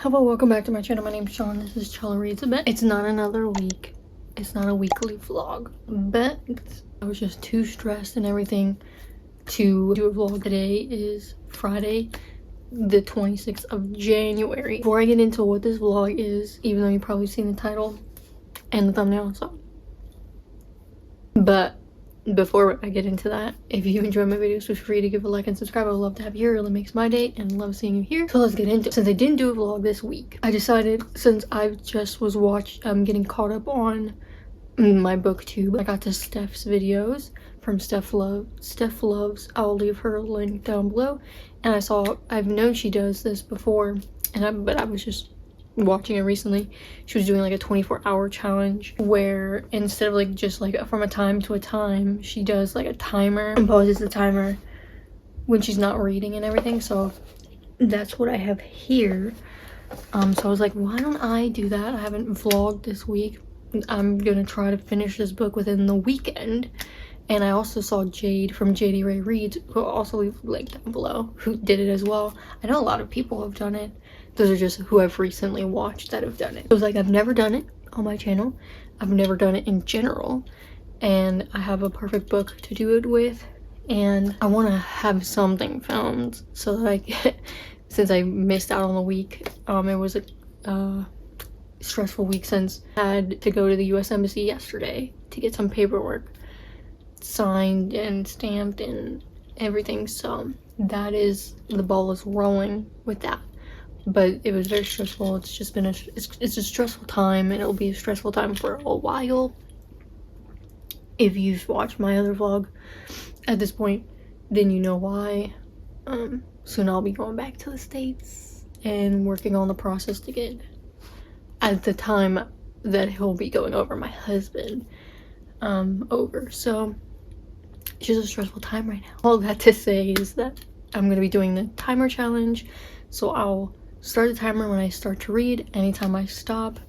Hello, welcome back to my channel. My name's Sean. This is Chella Reads a Bit. It's not another week. It's not a weekly vlog, but I was just too stressed and everything to do a vlog. Today is Friday, the 26th of January. Before I get into what this vlog is, even though you've probably seen the title and the thumbnail, but before I get into that, if you enjoy my videos, feel free to give a like and subscribe. I would love to have you here. It really makes my day and love seeing you here. So let's get into it. Since I didn't do a vlog this week, I decided, since I just was getting caught up on my booktube, I got to Steph's videos from Steph Loves. I'll leave her link down below. And I've known she does this before, but I was just watching it recently. She was doing like a 24-hour challenge where instead of like just like from a time to a time, she does like a timer and pauses the timer when she's not reading and everything. So that's what I have here. So I was like, why don't I do that? I haven't vlogged this week. I'm gonna try to finish this book within the weekend. And I also saw Jade from JD Ray Reads, who I'll also leave a link down below, who did it as well. I know a lot of people have done it. Those are just who I've recently watched that have done it. I was like, I've never done it on my channel. I've never done it in general. And I have a perfect book to do it with. And I want to have something filmed so that I get, since I missed out on the week, it was a stressful week since I had to go to the US Embassy yesterday to get some paperwork signed and stamped and everything. So that is, the ball is rolling with that. But it was very stressful. It's just been it's a stressful time, and it'll be a stressful time for a while. If you've watched my other vlog at this point, then you know why. Soon I'll be going back to the States and working on the process to get, at the time that he'll be going over, my husband over. So it's just a stressful time right now. All that to say is that I'm gonna be doing the timer challenge. So I'll start the timer when I start to read. Anytime I stop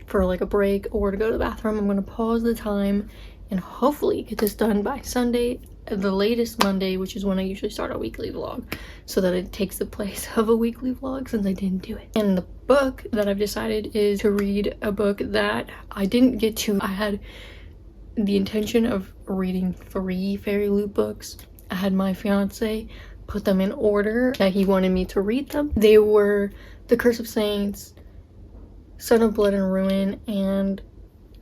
for like a break or to go to the bathroom, I'm going to pause the time and hopefully get this done by Sunday, the latest Monday, which is when I usually start a weekly vlog, so that it takes the place of a weekly vlog since I didn't do it. And the book that I've decided is to read a book that I didn't get to. I had the intention of reading 3 fairy loot books. I had my fiance put them in order that he wanted me to read them. They were The Curse of Saints, Son of Blood and Ruin, and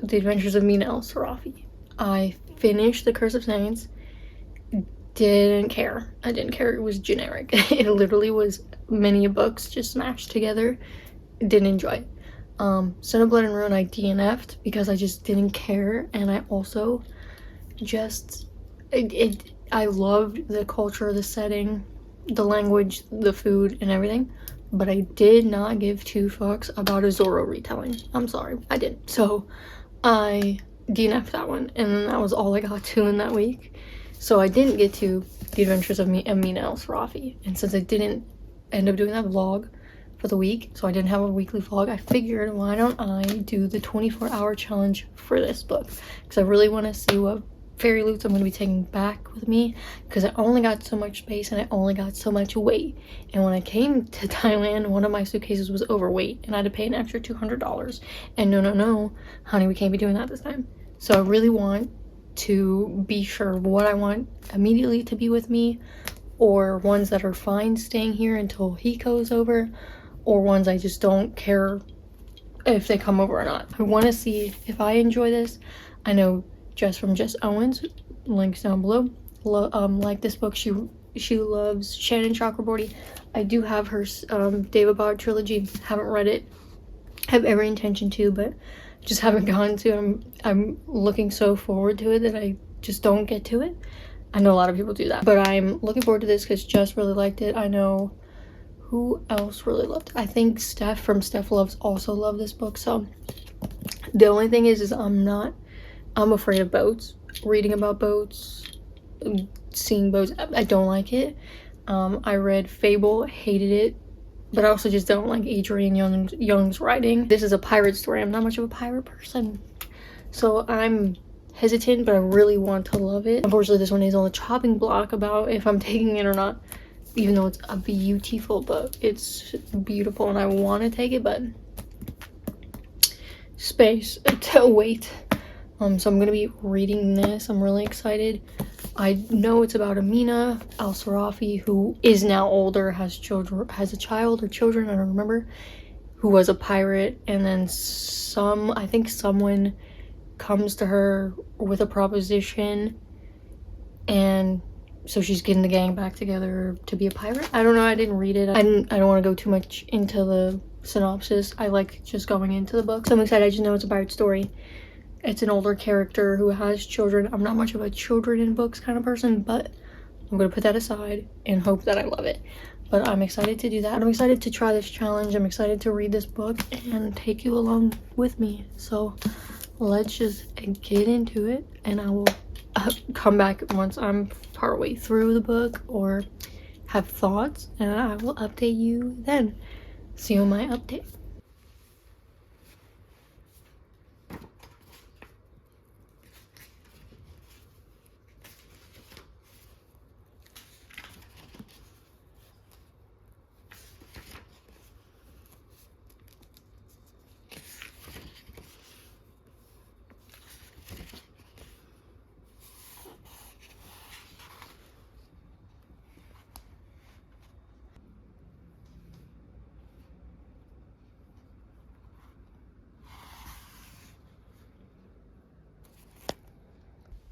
The Adventures of Mina al-Sarafi. I finished The Curse of Saints. Didn't care. I didn't care. It was generic. It literally was many books just smashed together. Didn't enjoy it. Son of Blood and Ruin I DNF'd because I just didn't care, and I also just I loved the culture, the setting, the language, the food, and everything, but I did not give 2 fucks about a Zorro retelling. I'm sorry, I didn't. So I DNF'd that one, and then that was all I got to in that week. So I didn't get to The Adventures of Mina al-Sarafi, and since I didn't end up doing that vlog for the week, so I didn't have a weekly vlog, I figured, why don't I do the 24-hour challenge for this book, because I really want to see what fairy loots I'm going to be taking back with me, because I only got so much space and I only got so much weight. And when I came to Thailand, one of my suitcases was overweight and I had to pay an extra $200, and no honey, we can't be doing that this time. So I really want to be sure what I want immediately to be with me, or ones that are fine staying here until he goes over, or ones I just don't care if they come over or not. I want to see if I enjoy this. I know Jess from Jess Owens, links down below, like this book. She loves Shannon Chakraborty. I do have her David Bog trilogy. Haven't read it. Have every intention to, but just haven't gone to. I'm looking so forward to it that I just don't get to it. I know a lot of people do that, but I'm looking forward to this because Jess really liked it. I know who else really loved it. I think Steph from Steph Loves also loved this book. So the only thing is I'm afraid of boats. Reading about boats, seeing boats, I don't like it. I read Fable, hated it, but I also just don't like Adrian Young's writing. This is a pirate story. I'm not much of a pirate person, so I'm hesitant, but I really want to love it. Unfortunately, this one is on the chopping block about if I'm taking it or not. even though it's a beautiful book, it's beautiful and I want to take it, but space to wait. So I'm gonna be reading this. I'm really excited. I know it's about Amina al-Sarafi, who is now older, has a child or children, I don't remember, who was a pirate, and then I think someone comes to her with a proposition, and so she's getting the gang back together to be a pirate. I don't know, I didn't read it. I don't want to go too much into the synopsis. I like just going into the book. So I'm excited. I just know it's a pirate story. It's an older character who has children. I'm not much of a children in books kind of person, but I'm gonna put that aside and hope that I love it. But I'm excited to do that. I'm excited to try this challenge. I'm excited to read this book and take you along with me. So let's just get into it, and I will come back once I'm partway through the book or have thoughts, and I will update you then. See you on my update.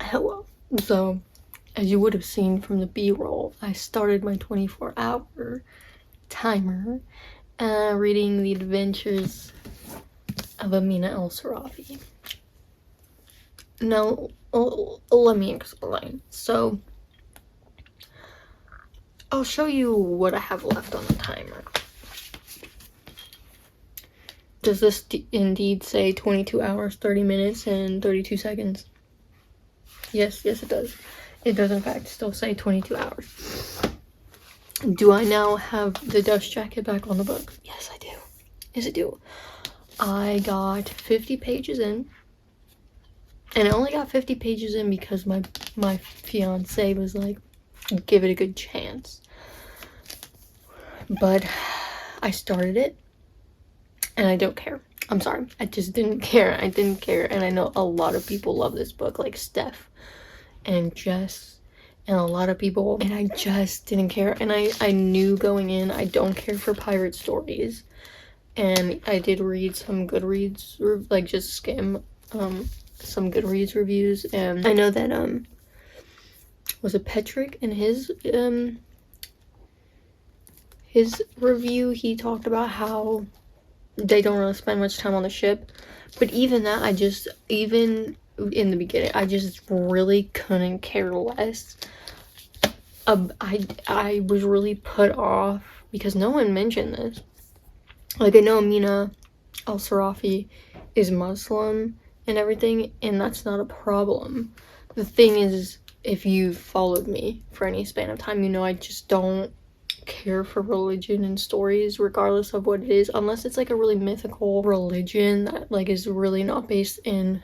Hello. So, as you would have seen from the B-roll, I started my 24-hour timer reading The Adventures of Amina al-Sarafi. Now, let me explain. So, I'll show you what I have left on the timer. Does this indeed say 22 hours, 30 minutes, and 32 seconds? Yes, it does. It does, in fact, still say 22 hours. Do I now have the dust jacket back on the book? Yes, I do. Yes, I do. I got 50 pages in. And I only got 50 pages in because my fiance was like, give it a good chance. But I started it. And I don't care. I'm sorry. I just didn't care. I didn't care. And I know a lot of people love this book, like Steph and Jess and a lot of people, and I just didn't care. And I knew going in I don't care for pirate stories, and I did read some Goodreads, like just skim some Goodreads reviews, and I know that was it Patrick in his review, he talked about how they don't really spend much time on the ship, but even that, even in the beginning, I just really couldn't care less. I was really put off because no one mentioned this. Like, I know Amina al-Sarafi is Muslim and everything, and that's not a problem. The thing is, if you've followed me for any span of time, you know I just don't care for religion and stories, regardless of what it is, unless it's like a really mythical religion that like is really not based in,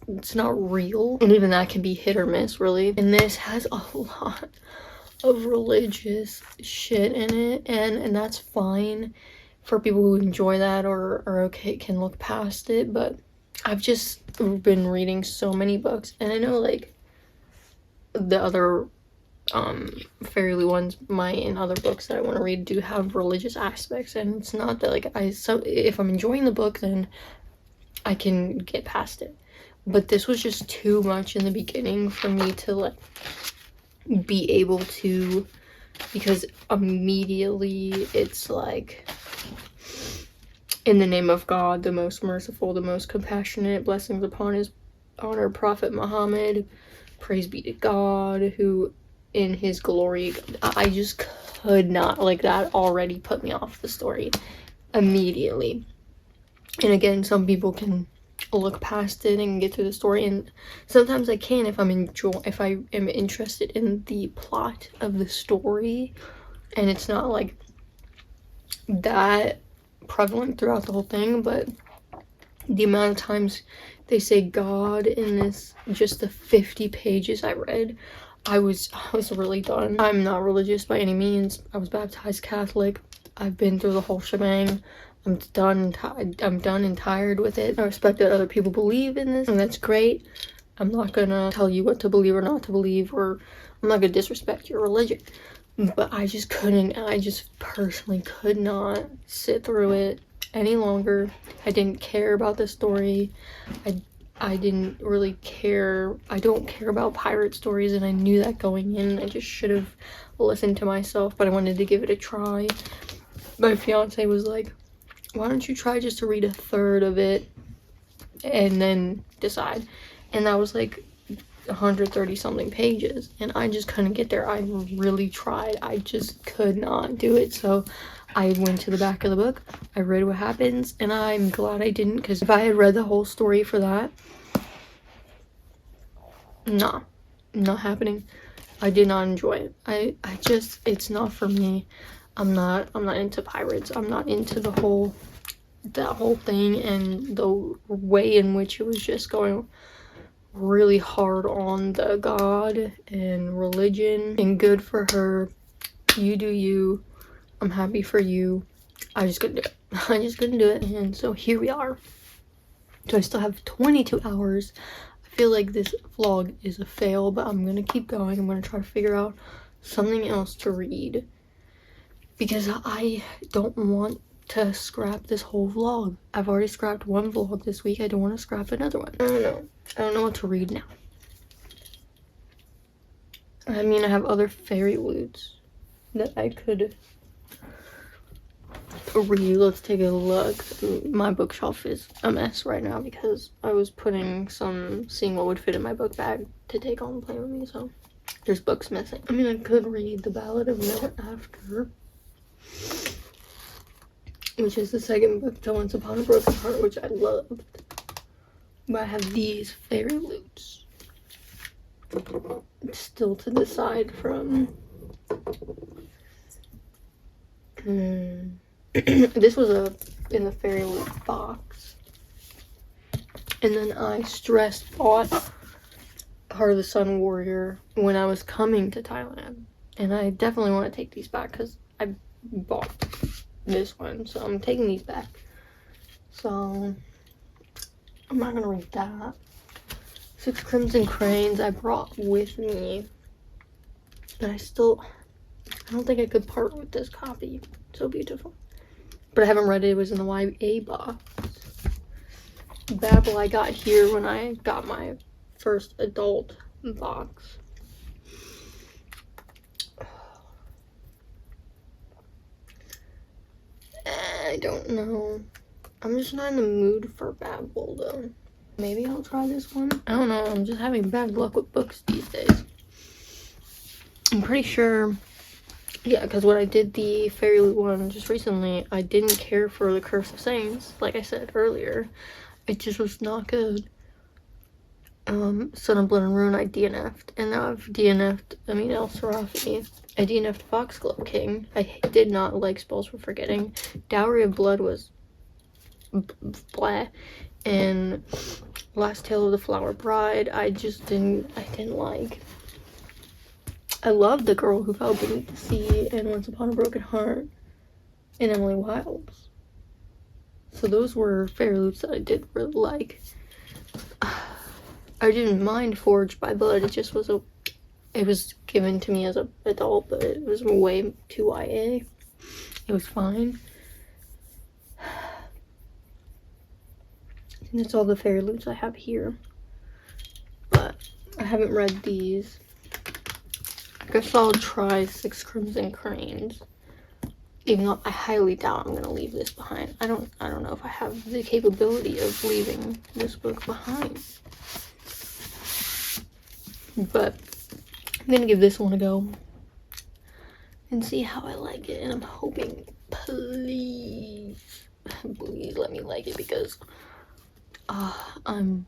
it's not real, and even that can be hit or miss, really. And this has a lot of religious shit in it, and that's fine for people who enjoy that or okay, can look past it. But I've just been reading so many books, and I know like the other fairly ones, and other books that I want to read do have religious aspects, and it's not that like if I'm enjoying the book, then I can get past it. But this was just too much in the beginning for me to like be able to, because immediately it's like, in the name of God, the most merciful, the most compassionate, blessings upon his honor Prophet Muhammad, praise be to God, who in his glory. I just could not, like, that already put me off the story immediately. And again, some people can look past it and get through the story, and sometimes I can if I am interested in the plot of the story and it's not like that prevalent throughout the whole thing. But the amount of times they say God in this, just the 50 pages I read, I was really done. I'm not religious by any means. I was baptized Catholic. I've been through the whole shebang. I'm done and tired with it. I respect that other people believe in this, and that's great. I'm not gonna tell you what to believe or not to believe, or I'm not gonna disrespect your religion. But I just couldn't, I just personally could not sit through it any longer. I didn't care about the story. I didn't really care. I don't care about pirate stories, and I knew that going in. I just should have listened to myself, but I wanted to give it a try. My fiance was like, why don't you try just to read a third of it and then decide? And that was like 130 something pages, and I just couldn't get there. I really tried. I just could not do it. So I went to the back of the book, I read what happens, and I'm glad I didn't, because if I had read the whole story for that, nah, not happening. I did not enjoy it. I just, it's not for me. I'm not into pirates. I'm not into that whole thing, and the way in which it was just going really hard on the God and religion. And good for her. You do you. I'm happy for you. I just couldn't do it. I just couldn't do it. And so here we are. So I still have 22 hours. I feel like this vlog is a fail, but I'm gonna keep going. I'm gonna try to figure out something else to read, because I don't want to scrap this whole vlog. I've already scrapped one vlog this week. I don't want to scrap another one. I don't know what to read now. I mean, I have other fairy loots that I could read. Let's take a look. My bookshelf is a mess right now because I was seeing what would fit in my book bag to take on the plane with me, so there's books missing. I mean, I could read The Ballad of Never After, which is the second book to Once Upon a Broken Heart, which I loved. But I have these fairy loots still to decide from. This was in the fairy loot box, and then I stress bought Heart of the Sun Warrior when I was coming to Thailand, and I definitely want to take these back because I bought this one, so I'm taking these back. So I'm not gonna read that. Six Crimson Cranes I brought with me, and I don't think I could part with this copy. So beautiful. But I haven't read it. It was in the YA box. Babel I got here when I got my first adult box. I don't know. I'm just not in the mood for Babel though. Maybe I'll try this one. I don't know. I'm just having bad luck with books these days. I'm pretty sure. Yeah, because when I did the Fairy Loot one just recently, I didn't care for The Curse of Saints, like I said earlier. It just was not good. Son of Blood and Ruin I DNF'd, and now I've DNF'd, al-sarafi. I DNF'd Foxglove King. I did not like Spells for Forgetting. Dowry of Blood was blah. And Last Tale of the Flower Bride, I didn't like. I loved The Girl Who Fell Beneath the Sea and Once Upon a Broken Heart and Emily Wilds. So those were fairy loots that I did really like. I didn't mind Forged by Blood. It was given to me as an adult, but it was way too YA. It was fine. And that's all the fairy loots I have here. But I haven't read these. I guess I'll try Six Crimson Cranes, even though I highly doubt I'm gonna leave this behind. I don't know if I have the capability of leaving this book behind, but I'm gonna give this one a go and see how I like it. And I'm hoping, please let me like it, because I'm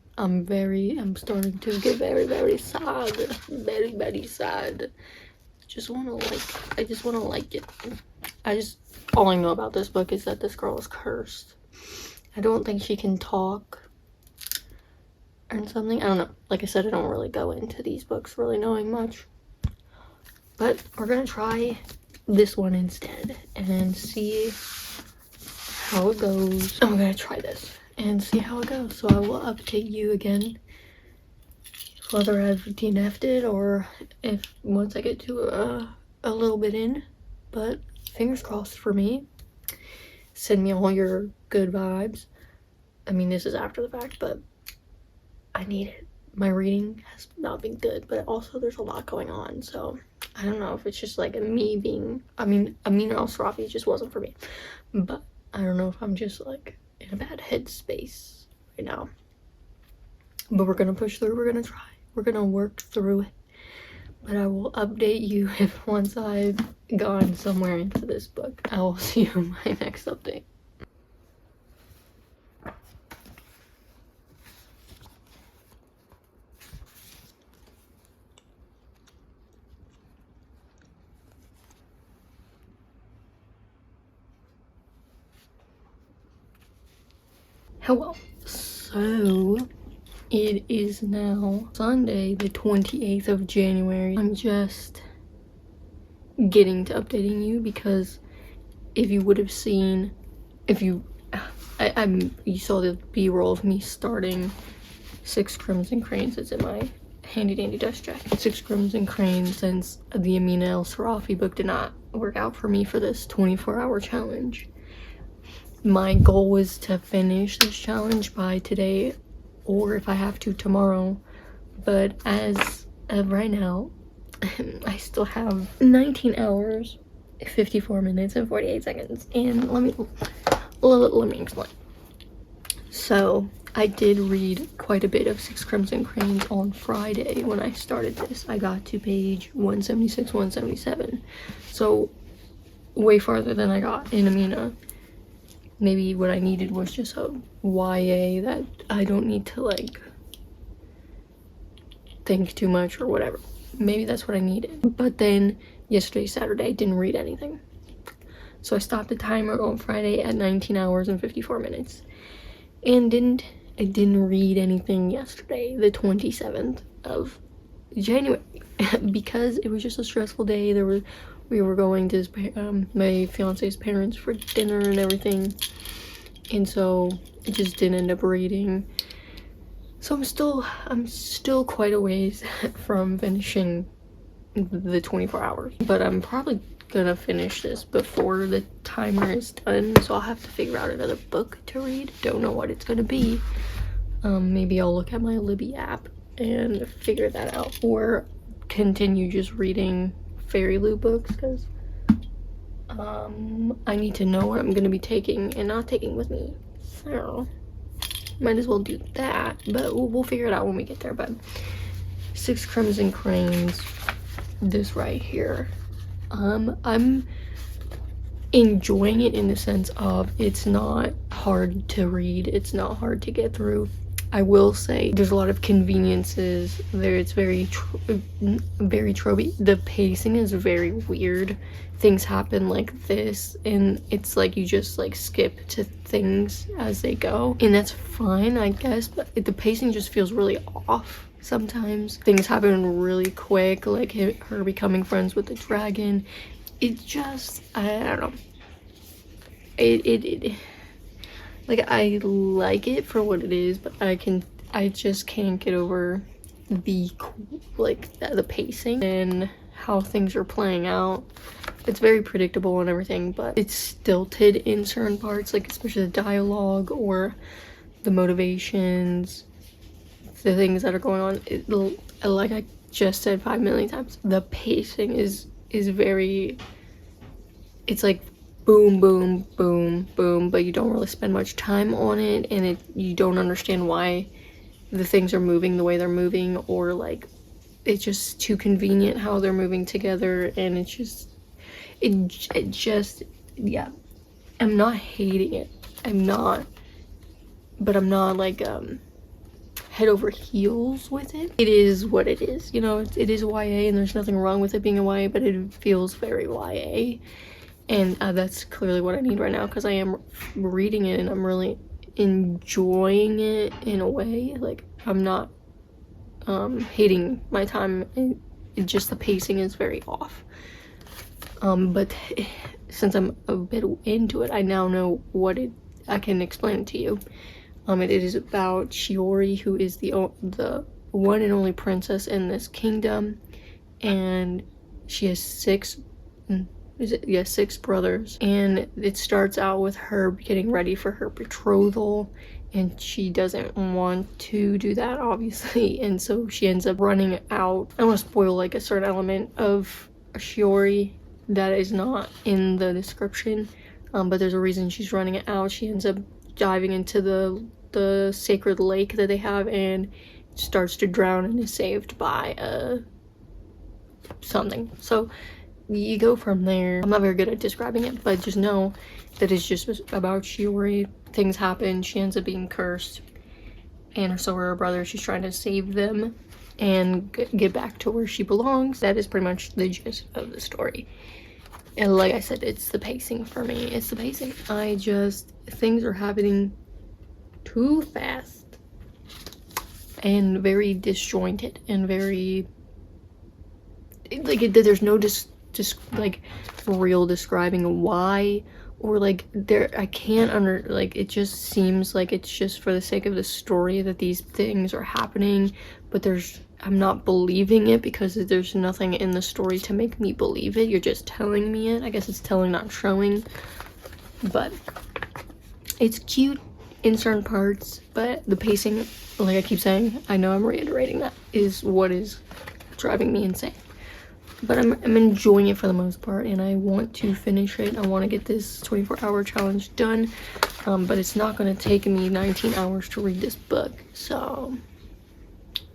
starting to get very, very sad. Very, very sad. I just want to like it. All I know about this book is that this girl is cursed. I don't think she can talk or something. I don't know. Like I said, I don't really go into these books really knowing much. but we're gonna try this one instead and see how it goes. I'm gonna try this and see how it goes, so I will update you again whether I've DNF'd it or if once I get to a little bit in. But fingers crossed for me. Send me all your good vibes. I mean, this is after the fact, but I need it. My reading has not been good, but also there's a lot going on, so I don't know if it's just like me being, I mean al-sarafi just wasn't for me, but I don't know if I'm just like in a bad headspace right now. But we're gonna push through, we're gonna try, we're gonna work through it. But I will update you if once I've gone somewhere into this book. I will see you in my next update. Hello. So it is now Sunday, the 28th of January. I'm just getting to updating you because if you would have seen, if you, you saw the B-roll of me starting 6 Crimson Cranes. It's in my handy dandy desk jacket. 6 Crimson Cranes, since the al-sarafi book did not work out for me for this 24-hour challenge. My goal was to finish this challenge by today, or if I have to, tomorrow. But as of right now, I still have 19 hours, 54 minutes, and 48 seconds. And let me explain. So I did read quite a bit of 6 Crimson Cranes on Friday when I started this. I got to page 176, 177. So way farther than I got in Amina. Maybe what I needed was just a YA that I don't need to like think too much or whatever. Maybe that's what I needed. But then yesterday, Saturday, I didn't read anything. So I stopped the timer on Friday at 19 hours and 54 minutes. And I didn't read anything yesterday, the 27th of January. Because it was just a stressful day. We were going to my fiance's parents for dinner and everything, and so I just didn't end up reading. So I'm still quite a ways from finishing the 24 hours, but I'm probably gonna finish this before the timer is done, so I'll have to figure out another book to read. Don't know what it's gonna be. Maybe I'll look at my Libby app and figure that out, or continue just reading Fairy Lou books, because I need to know what I'm gonna be taking and not taking with me, so might as well do that. But we'll figure it out when we get there. But 6 Crimson Cranes, this right here, I'm enjoying it in the sense of it's not hard to read, it's not hard to get through. I will say there's a lot of conveniences there. It's very tropey. The pacing is very weird. Things happen like this, and it's like you just like skip to things as they go, and that's fine, I guess, but the pacing just feels really off sometimes. Things happen really quick, like her becoming friends with the dragon. It just, I don't know. Like, I like it for what it is, but I just can't get over the pacing and how things are playing out. It's very predictable and everything, but it's stilted in certain parts, like especially the dialogue or the motivations, the things that are going on. Like I just said 5 million times, the pacing is very, it's like boom, boom, boom, boom, but you don't really spend much time on it, and you don't understand why the things are moving the way they're moving, or like it's just too convenient how they're moving together, and it just yeah, I'm not hating it, but I'm not like head over heels with it. It is what it is, you know. It is YA, and there's nothing wrong with it being a YA, but it feels very YA. And that's clearly what I need right now, because I am reading it and I'm really enjoying it in a way. Like, I'm not hating my time just the pacing is very off. But since I'm a bit into it, I now know what I can explain it to you. It is about Shiori, who is the one and only princess in this kingdom, and she has six brothers, and it starts out with her getting ready for her betrothal, and she doesn't want to do that, obviously, and so she ends up running out. I don't want to spoil like a certain element of Shiori that is not in the description, but there's a reason she's running it out. She ends up diving into the sacred lake that they have and starts to drown and is saved by something. So you go from there. I'm not very good at describing it, but just know that it's just about Shiori. Things happen, she ends up being cursed, and so are her brothers. She's trying to save them and get back to where she belongs. That is pretty much the gist of the story. And like I said, it's the pacing for me. It's the pacing. Things are happening too fast and very disjointed and very like there's no just like real describing why, or like I can't it just seems like it's just for the sake of the story that these things are happening, but I'm not believing it because there's nothing in the story to make me believe it. You're just telling me it. I guess it's telling, not showing, but it's cute in certain parts, but the pacing, like I keep saying, I know I'm reiterating that, is what is driving me insane. But I'm enjoying it for the most part, and I want to finish it. I want to get this 24-hour challenge done, but it's not going to take me 19 hours to read this book, so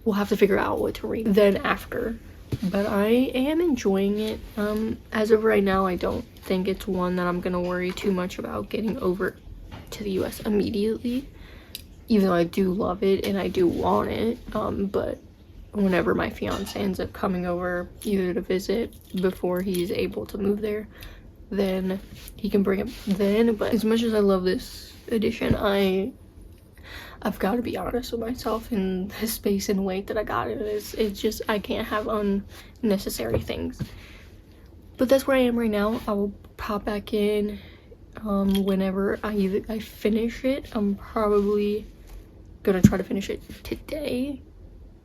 we'll have to figure out what to read then after. But I am enjoying it. As of right now, I don't think it's one that I'm going to worry too much about getting over to the US immediately, even though I do love it and I do want it. But whenever my fiance ends up coming over either to visit before he's able to move there, then he can bring it then. But as much as I love this edition, I've got to be honest with myself in the space and weight that I got it. It's just, I can't have unnecessary things. But that's where I am right now. I will pop back in whenever I finish it. I'm probably gonna try to finish it today,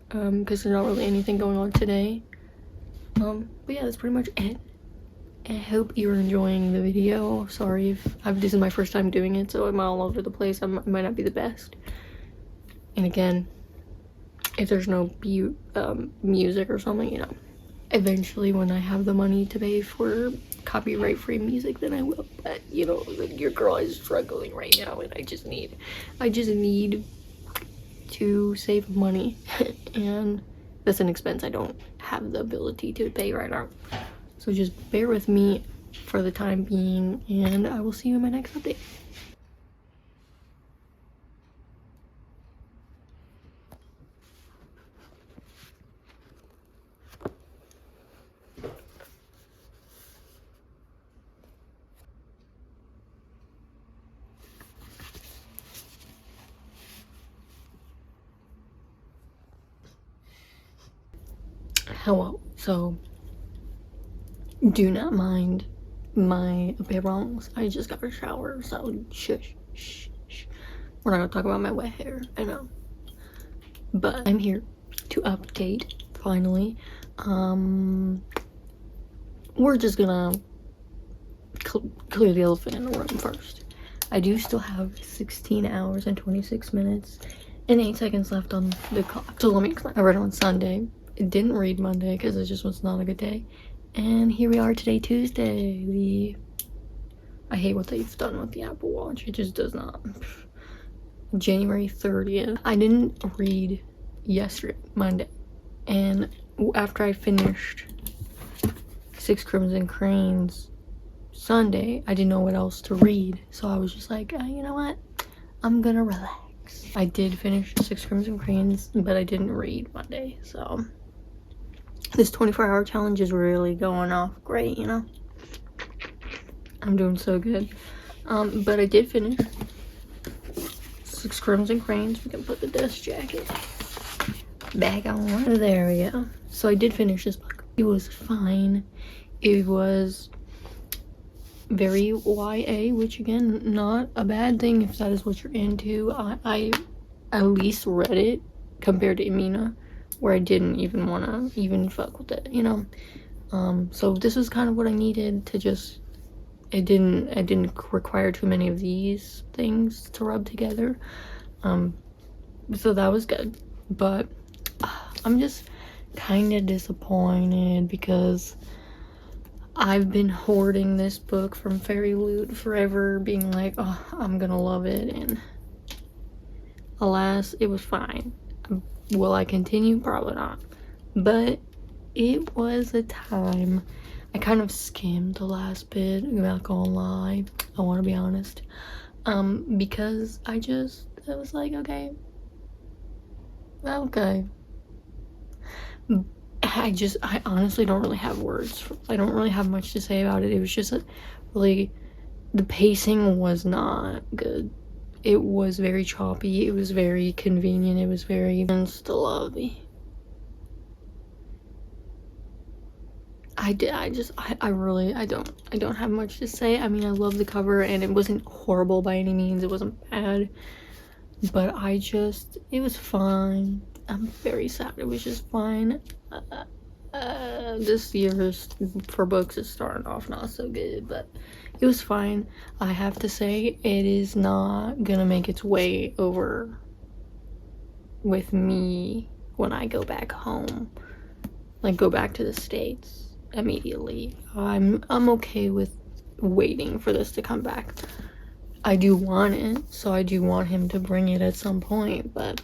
because there's not really anything going on today. But yeah, that's pretty much it. I hope you're enjoying the video. Sorry if this is my first time doing it, so I'm all over the place. I might not be the best. And again, if there's no music or something, you know, eventually when I have the money to pay for copyright-free music, then I will. But you know, your girl is struggling right now, and I just need to save money, and that's an expense I don't have the ability to pay right now. So just bear with me for the time being, and I will see you in my next update. Hello. So do not mind my appearance. I just got a shower, so shush. We're not gonna talk about my wet hair, I know. But I'm here to update, finally. We're just gonna clear the elephant in the room first. I do still have 16 hours and 26 minutes and 8 seconds left on the clock. So let me explain. I read on Sunday. It didn't read Monday because it just was not a good day. And here we are today, Tuesday. I hate what they've done with the Apple Watch. It just does not. January 30th. I didn't read yesterday, Monday. And after I finished 6 Crimson Cranes Sunday, I didn't know what else to read. So I was just like, you know what? I'm gonna relax. I did finish 6 Crimson Cranes, but I didn't read Monday, so this 24-hour challenge is really going off great, you know? I'm doing so good. But I did finish 6 Crimson Cranes. We can put the dust jacket back on. There we go. So I did finish this book. It was fine. It was very YA, which again, not a bad thing if that is what you're into. I at least read it compared to Amina, where I didn't even want to even fuck with it, you know. So this was kind of what I needed to just, it didn't require too many of these things to rub together. So that was good, but I'm just kind of disappointed because I've been hoarding this book from Fairy Loot forever, being like, oh, I'm gonna love it, and alas, it was fine. Will I continue? Probably not. But it was a time. I kind of skimmed the last bit, I'm not gonna lie. I want to be honest. Because I was like, okay. I honestly don't really have words. I don't really have much to say about it. It was just really, the pacing was not good. It was very choppy. It was very convenient. It was very insta-lovey. I don't have much to say. I mean, I love the cover and it wasn't horrible by any means. It wasn't bad. But it was fine. I'm very sad. It was just fine. This year for books is starting off not so good, but it was fine. I have to say, it is not gonna make its way over with me when I go back home, like go back to the States immediately. I'm okay with waiting for this to come back. I do want it, so I do want him to bring it at some point, but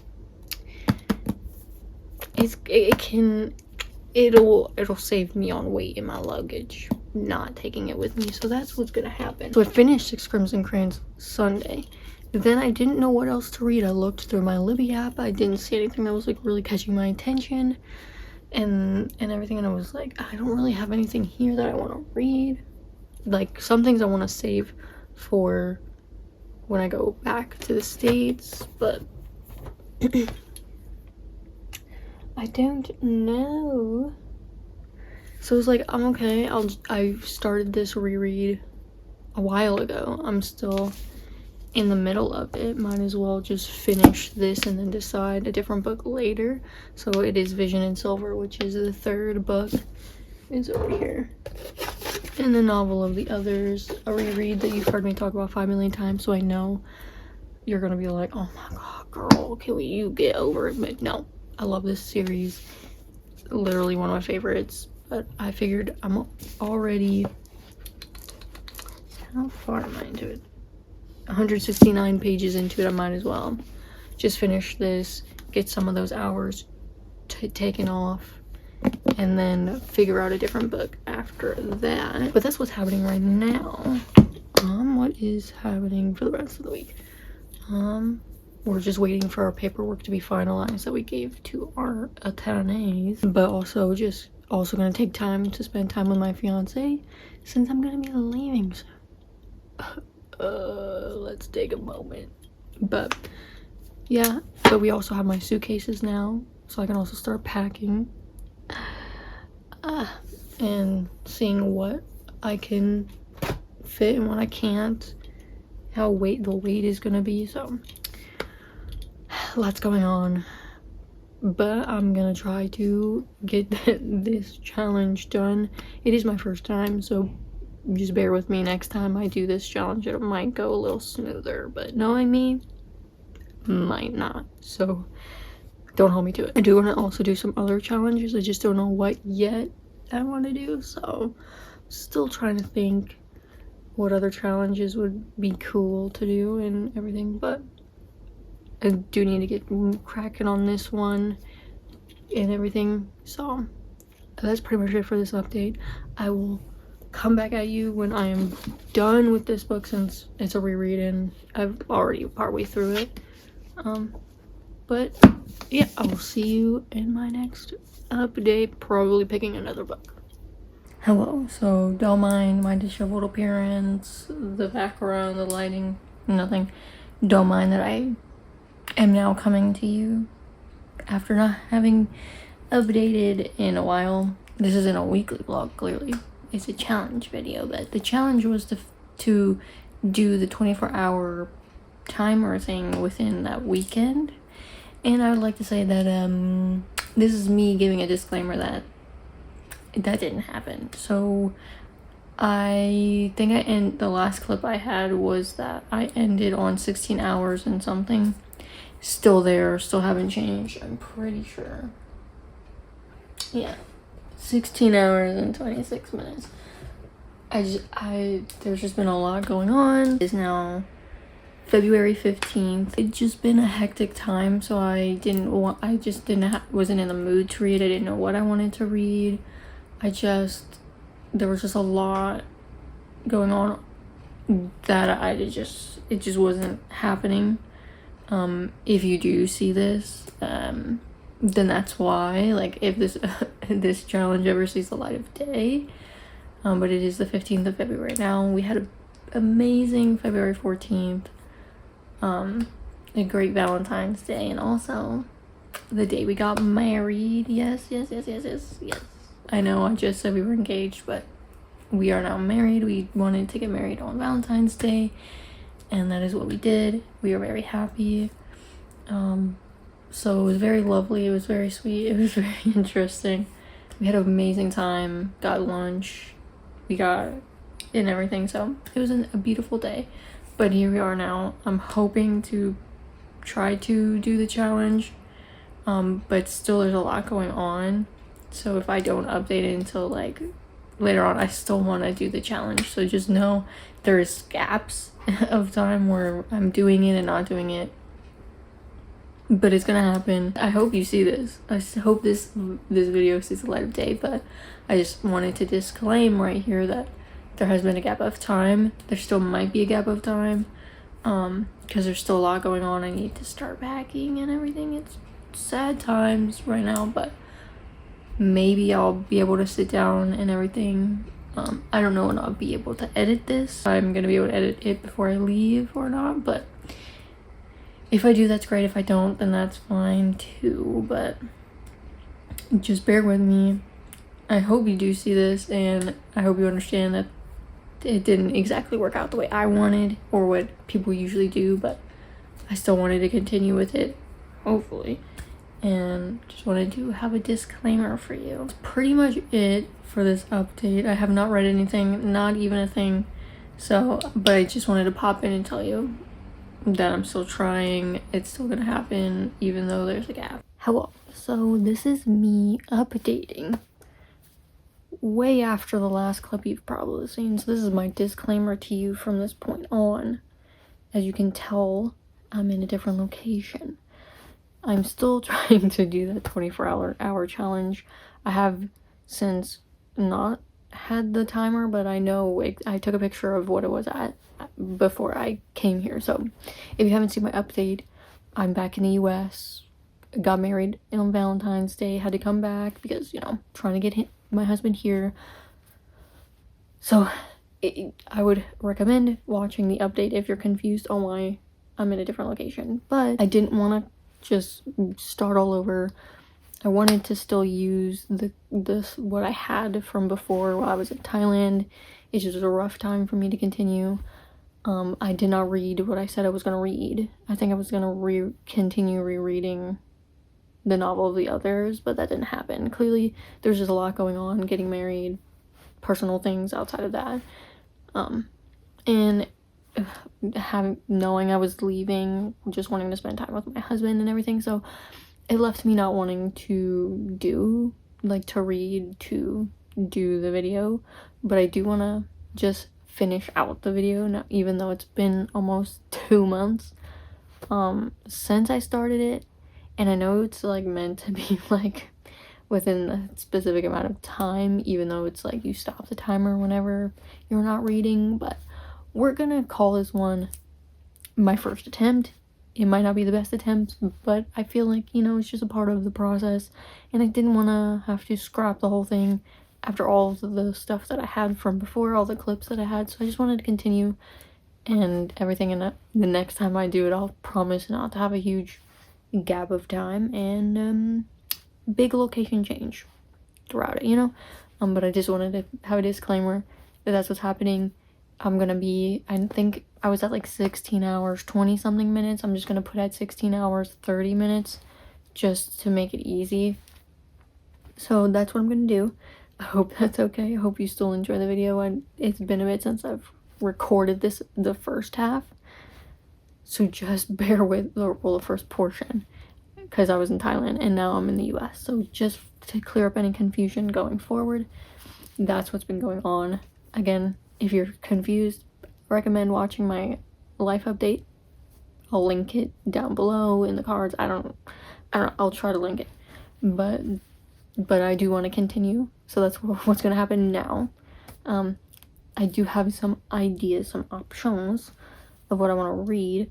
it'll save me on weight in my luggage not taking it with me. So that's what's gonna happen. So I finished 6 Crimson Crayons Sunday. Then I didn't know what else to read. I looked through my Libby app. I didn't see anything that was like really catching my attention and everything, and I was like, I don't really have anything here that I want to read. Like, some things I want to save for when I go back to the States, but I don't know. So I was like, I'm okay. I started this reread a while ago. I'm still in the middle of it. Might as well just finish this and then decide a different book later. So it is Vision in Silver, which is the 3rd book. It's over here. And the Novel of the Others, a reread that you've heard me talk about 5 million times, so I know you're gonna be like, oh my god, girl, can you get over it? But no, I love this series. Literally one of my favorites. But I figured I'm already, how far am I into it? 169 pages into it. I might as well just finish this, get some of those hours taken off, and then figure out a different book after that. But that's what's happening right now. What is happening for the rest of the week? We're just waiting for our paperwork to be finalized that we gave to our attorneys, but also gonna take time to spend time with my fiance since I'm gonna be leaving soon. Let's take a moment. But yeah, but we also have my suitcases now, so I can also start packing and seeing what I can fit and what I can't, how the weight is gonna be. So lots going on, but I'm gonna try to get this challenge done. It is my first time, so just bear with me. Next time I do this challenge, it might go a little smoother, but knowing me, might not. So don't hold me to it. I do want to also do some other challenges. I just don't know what yet I want to do, so still trying to think what other challenges would be cool to do and everything, but I do need to get cracking on this one and everything. So that's pretty much it for this update. I will come back at you when I am done with this book, since it's a reread and I've already partway through it. But yeah, I will see you in my next update, probably picking another book. Hello, so don't mind my disheveled appearance, the background, the lighting, nothing. Don't mind that I am now coming to you after not having updated in a while. this isn't a weekly vlog, clearly. It's a challenge video, but the challenge was to do the 24-hour timer thing within that weekend. And I would like to say that this is me giving a disclaimer that didn't happen. So I think the last clip I had was that I ended on 16 hours and something. Still there, still haven't changed, I'm pretty sure. Yeah, 16 hours and 26 minutes. There's just been a lot going on. It's now February 15th. It's just been a hectic time, so wasn't in the mood to read. I didn't know what I wanted to read. There was just a lot going on that it just wasn't happening. If you do see this, then that's why, like, if this challenge ever sees the light of day. But it is the 15th of February now. We had an amazing February 14th, a great Valentine's Day, and also the day we got married. Yes. I know I just said we were engaged, but we are now married. We wanted to get married on Valentine's Day, and that is what we did. We are very happy. So it was very lovely. It was very sweet. It was very interesting. We had an amazing time. Got lunch. And everything. So it was a beautiful day. But here we are now. I'm hoping to try to do the challenge. But still there's a lot going on. So if I don't update it until like later on, I still want to do the challenge. So just know there's gaps of time where I'm doing it and not doing it. But it's gonna happen. I hope you see this. I hope this video sees the light of day, but I just wanted to disclaim right here that there has been a gap of time. There still might be a gap of time, because there's still a lot going on. I need to start packing and everything. It's sad times right now, but maybe I'll be able to sit down and everything. I don't know when I'll be able to edit this. I'm gonna be able to edit it before I leave or not, but if I do, that's great. If I don't, then that's fine too, but just bear with me. I hope you do see this, and I hope you understand that it didn't exactly work out the way I wanted or what people usually do, but I still wanted to continue with it, hopefully. And just wanted to have a disclaimer for you. That's pretty much it for this update. I have not read anything, not even a thing. But I just wanted to pop in and tell you that I'm still trying. It's still gonna happen even though there's a gap. Hello. So this is me updating way after the last clip you've probably seen. So this is my disclaimer to you from this point on. As you can tell, I'm in a different location. I'm still trying to do that 24-hour challenge. I have since not had the timer, but I know I took a picture of what it was at before I came here. So if you haven't seen my update, I'm back in the US, got married on Valentine's Day, had to come back because, you know, trying to get my husband here. So I would recommend watching the update if you're confused on why I'm in a different location, but I didn't want to just start all over. I wanted to still use what I had from before while I was in Thailand. It just was a rough time for me to continue. I did not read what I said I was going to read. I think I was going to continue rereading the novel of the others, but that didn't happen. Clearly, there's just a lot going on, getting married, personal things outside of that. And knowing I was leaving, just wanting to spend time with my husband and everything, so it left me not wanting to do the video. But I do want to just finish out the video now, even though it's been almost 2 months since I started it, and I know it's like meant to be like within a specific amount of time, even though it's like you stop the timer whenever you're not reading. But we're gonna call this one my first attempt. It might not be the best attempt, but I feel like, you know, it's just a part of the process, and I didn't want to have to scrap the whole thing after all of the stuff that I had from before, all the clips that I had. So I just wanted to continue and everything, and the next time I do it, I'll promise not to have a huge gap of time and big location change. throughout it, you know? But I just wanted to have a disclaimer that that's what's happening. I'm gonna be, I think I was at like 16 hours, 20 something minutes. I'm just gonna put at 16 hours, 30 minutes just to make it easy. So that's what I'm gonna do. I hope that's okay. I hope you still enjoy the video. And it's been a bit since I've recorded the first half. So just bear with the first portion, because I was in Thailand and now I'm in the US. So just to clear up any confusion going forward, that's what's been going on. Again, if you're confused, recommend watching my life update. I'll link it down below in the cards. I don't know, I'll try to link it. But I do want to continue. So that's what's going to happen now. I do have some ideas, some options of what I want to read.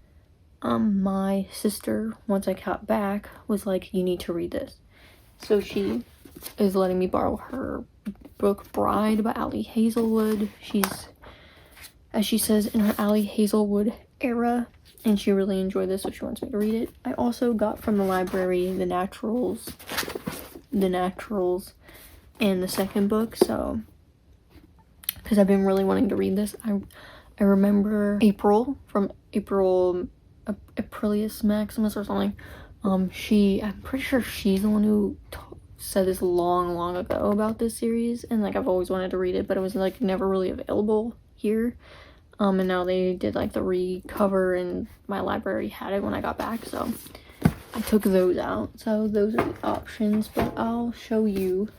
My sister, once I got back, was like, you need to read this. So she is letting me borrow her book Bride by Ali Hazelwood. She's, as she says, in her Ali Hazelwood era, and she really enjoyed this, so she wants me to read it. I also got from the library The Naturals, and the second book, so because I've been really wanting to read this. I remember April from Aprilius Maximus or something. I'm pretty sure she's the one who said this long ago about this series, and like I've always wanted to read it, but it was like never really available here. And now they did like the recover, and my library had it when I got back, so I took those out. So those are the options, but I'll show you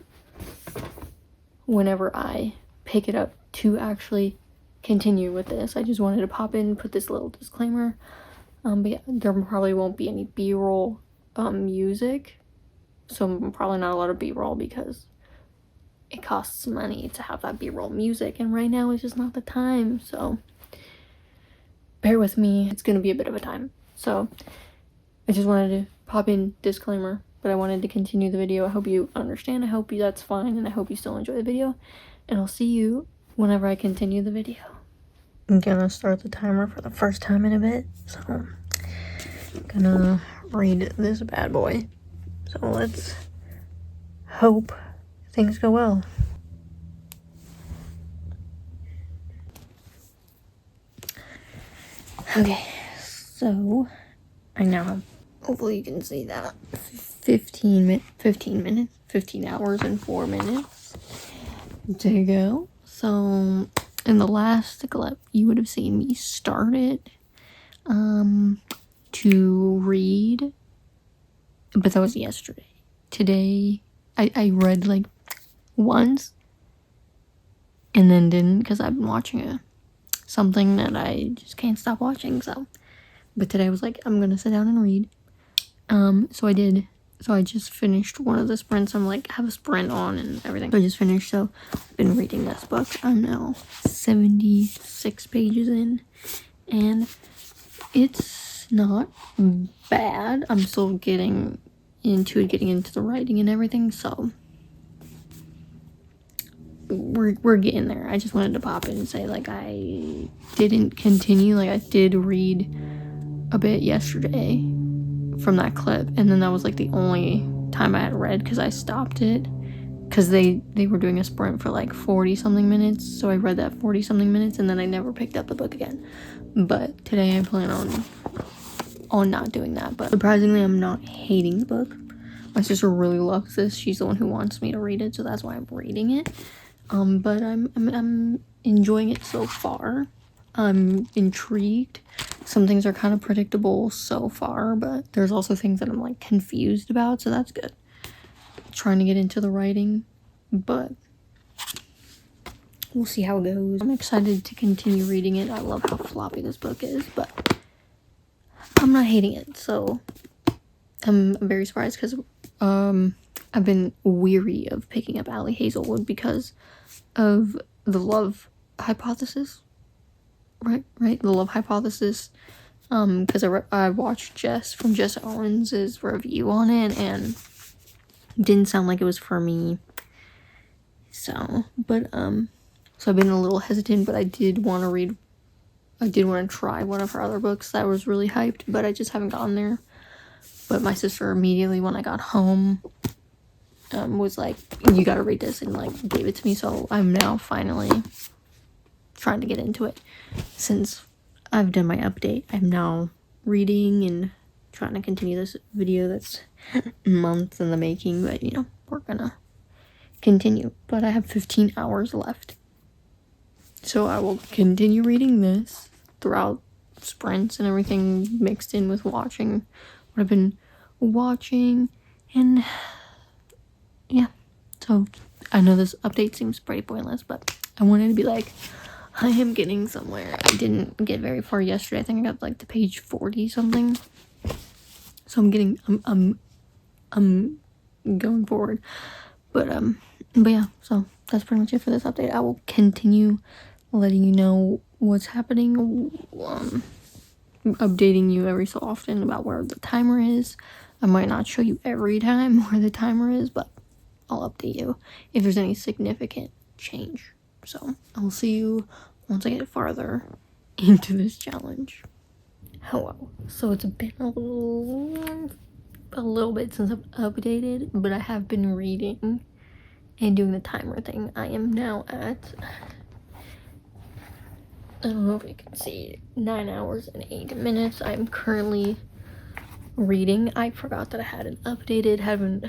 whenever I pick it up to actually continue with this. I just wanted to pop in, put this little disclaimer. But yeah, there probably won't be any b-roll music, so probably not a lot of b-roll because it costs money to have that b-roll music, and right now is just not the time, so bear with me. It's gonna be a bit of a time, so I just wanted to pop in disclaimer, but I wanted to continue the video. I hope you understand. I hope that's fine, and I hope you still enjoy the video, and I'll see you whenever I continue the video. I'm gonna start the timer for the first time in a bit, so I'm gonna read this bad boy. So let's hope things go well. Okay, so I now have, hopefully you can see that, 15 hours and 4 minutes to go. So in the last clip, you would have seen me start it to read, but that was yesterday. Today, I read like once and then didn't, because I've been watching something that I just can't stop watching, so. But today I was like, I'm gonna sit down and read. So I did. So I just finished one of the sprints. I'm like, I have a sprint on and everything. So I just finished, so I've been reading this book. I'm now 76 pages in, and it's not bad. I'm still getting into the writing and everything, so we're getting there. I just wanted to pop in and say, like, I didn't continue. Like, I did read a bit yesterday from that clip, and then that was like the only time I had read, because I stopped it because they were doing a sprint for like 40 something minutes, so I read that 40 something minutes, and then I never picked up the book again. But today I plan on not doing that. But surprisingly, I'm not hating the book. My sister really loves this. She's the one who wants me to read it, so that's why I'm reading it. But I'm enjoying it so far. I'm intrigued. Some things are kind of predictable so far, but there's also things that I'm like confused about, so that's good. Trying to get into the writing, but we'll see how it goes. I'm excited to continue reading it. I love how floppy this book is, but I'm not hating it, so I'm very surprised, because I've been weary of picking up Ali Hazelwood because of the love hypothesis. Right, the love hypothesis, because I watched Jess Owens' review on it, and it didn't sound like it was for me, so, but, so I've been a little hesitant, but I did want to try one of her other books that was really hyped, but I just haven't gotten there. But my sister immediately, when I got home, was like, you gotta read this, and like gave it to me. So I'm now finally trying to get into it. Since I've done my update, I'm now reading and trying to continue this video that's months in the making, but you know, we're gonna continue. But I have 15 hours left, so I will continue reading this throughout sprints and everything, mixed in with watching what I've been watching. And yeah, so I know this update seems pretty pointless, but I wanted to be like, I am getting somewhere. I didn't get very far yesterday. I think I got like to page 40 something. So I'm going forward. But yeah, so that's pretty much it for this update. I will continue letting you know what's happening, updating you every so often about where the timer is. I might not show you every time where the timer is, but I'll update you if there's any significant change. So I'll see you once I get farther into this challenge. Hello. So it's been a little bit since I've updated, but I have been reading and doing the timer thing. I am now at, I don't know if you can see, 9 hours and 8 minutes. I'm currently reading. I forgot that I hadn't haven't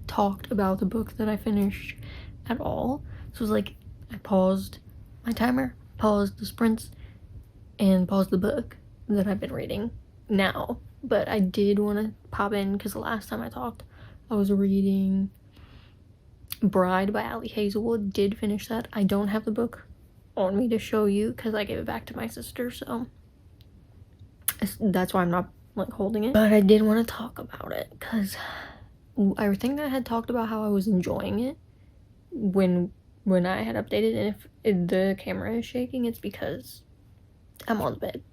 talked about the book that I finished at all. So it was like, I paused my timer, paused the sprints, and paused the book that I've been reading now. But I did want to pop in because the last time I talked, I was reading Bride by Ali Hazelwood. Did finish that. I don't have the book on me to show you because I gave it back to my sister, so that's why I'm not like holding it. But I did want to talk about it because I think I had talked about how I was enjoying it when I had updated, and if the camera is shaking, it's because I'm on the bed,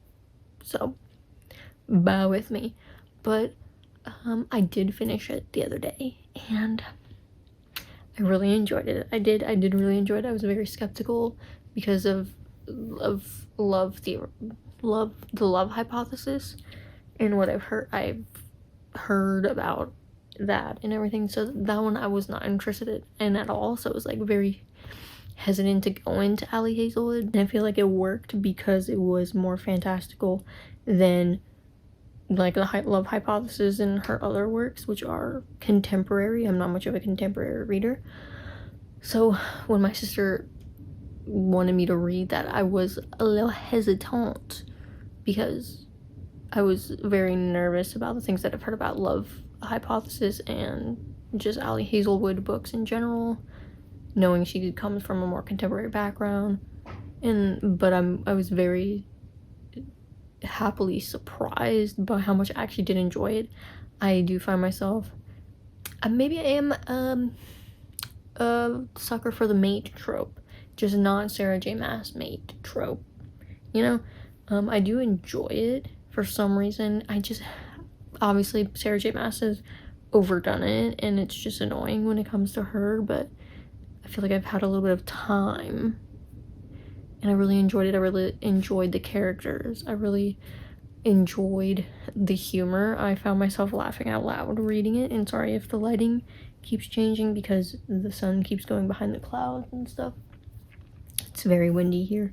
so bear with me. But I did finish it the other day, and I really enjoyed it. I did really enjoy it. I was very skeptical because of the love hypothesis and what I've heard about that and everything. So that one I was not interested in at all. So it was like very hesitant to go into Ali Hazelwood, and I feel like it worked because it was more fantastical than like the love hypothesis in her other works, which are contemporary. I'm not much of a contemporary reader, so when my sister wanted me to read that, I was a little hesitant because I was very nervous about the things that I've heard about love hypothesis and just Ali Hazelwood books in general, knowing she comes from a more contemporary background. But I was very happily surprised by how much I actually did enjoy it. I do find myself, maybe I am a sucker for the mate trope, just not Sarah J Maas mate trope, you know. I do enjoy it for some reason. Obviously Sarah J Maas has overdone it and it's just annoying when it comes to her, but I feel like I've had a little bit of time and I really enjoyed it. I really enjoyed the characters. I really enjoyed the humor. I found myself laughing out loud reading it, and sorry if the lighting keeps changing because the sun keeps going behind the clouds and stuff. It's very windy here.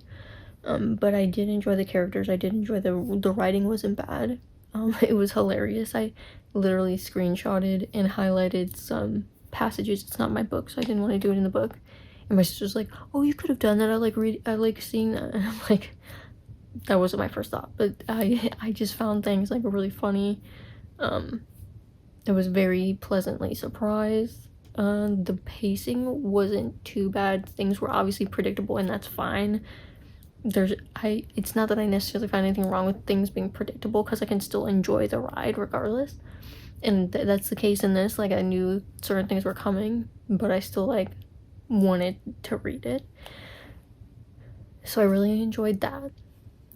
But I did enjoy the characters. I did enjoy the writing wasn't bad. It was hilarious. I literally screenshotted and highlighted some passages. It's not my book, so I didn't want to do it in the book. And my sister's like, oh, you could have done that. I like seeing that. And I'm like, that wasn't my first thought, but I just found things like really funny. I was very pleasantly surprised. The pacing wasn't too bad. Things were obviously predictable, and that's fine. It's not that I necessarily find anything wrong with things being predictable, because I can still enjoy the ride regardless. And that's the case in this. Like, I knew certain things were coming, but I still like wanted to read it. So I really enjoyed that.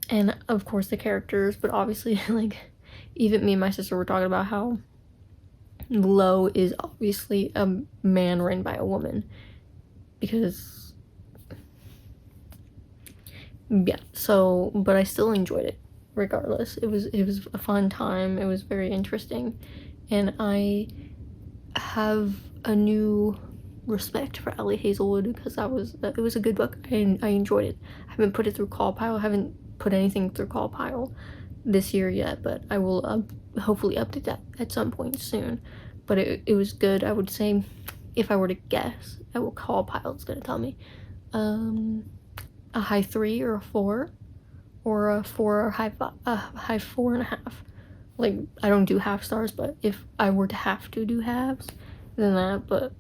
And of course the characters, but obviously like even me and my sister were talking about how Lo is obviously a man written by a woman, because yeah, so but I still enjoyed it regardless. It was a fun time. It was very interesting, and I have a new respect for Ellie Hazelwood because it was a good book. I enjoyed it. I haven't put it through Call Pile. I haven't put anything through Call Pile this year yet, but I will hopefully update that at some point soon. But it was good. I would say, if I were to guess at what Call Pile is gonna tell me, a high 3 or a 4, or a 4 or high 4.5. Like, I don't do half stars, but if I were to have to do halves, then that. But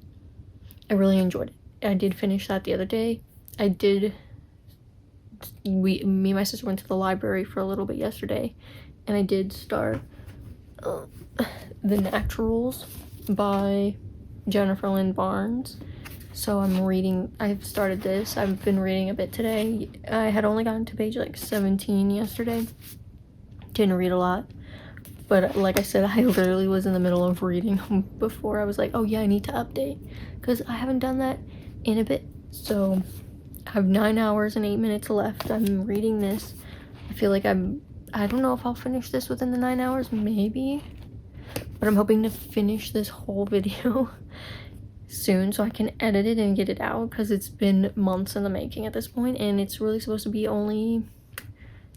I really enjoyed it. I did finish that the other day. Me and my sister went to the library for a little bit yesterday, and I did start The Naturals by Jennifer Lynn Barnes. So I've started this. I've been reading a bit today. I had only gotten to page like 17 yesterday. Didn't read a lot. But like I said, I literally was in the middle of reading before I was like, oh yeah, I need to update. Because I haven't done that in a bit. So I have 9 hours and 8 minutes left. I'm reading this. I feel like I don't know if I'll finish this within the 9 hours, maybe. But I'm hoping to finish this whole video soon so I can edit it and get it out, because it's been months in the making at this point, and it's really supposed to be only...